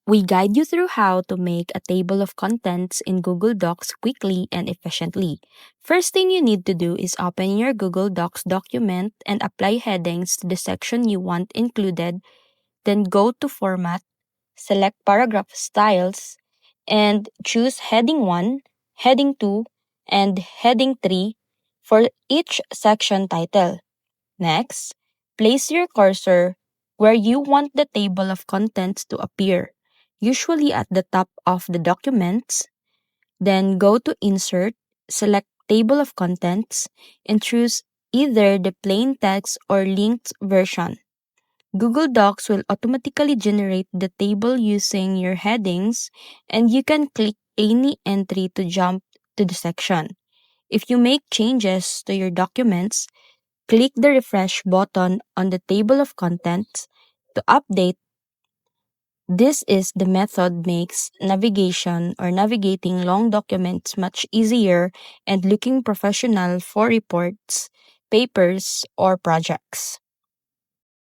We guide you through how to make a table of contents in Google Docs quickly and efficiently. First thing you need to do is open your Google Docs document and apply headings to the section you want included. Then go to Format, select Paragraph Styles, and choose Heading 1, Heading 2, and Heading 3 for each section title. Next, place your cursor where you want the table of contents to appear, usually at the top of the documents. Then go to Insert, select Table of Contents, and choose either the plain text or linked version. Google Docs will automatically generate the table using your headings, and you can click any entry to jump to the section. If you make changes to your documents, click the refresh button on the table of contents to update. This is the method makes navigation or navigating long documents much easier and looking professional for reports, papers, or projects.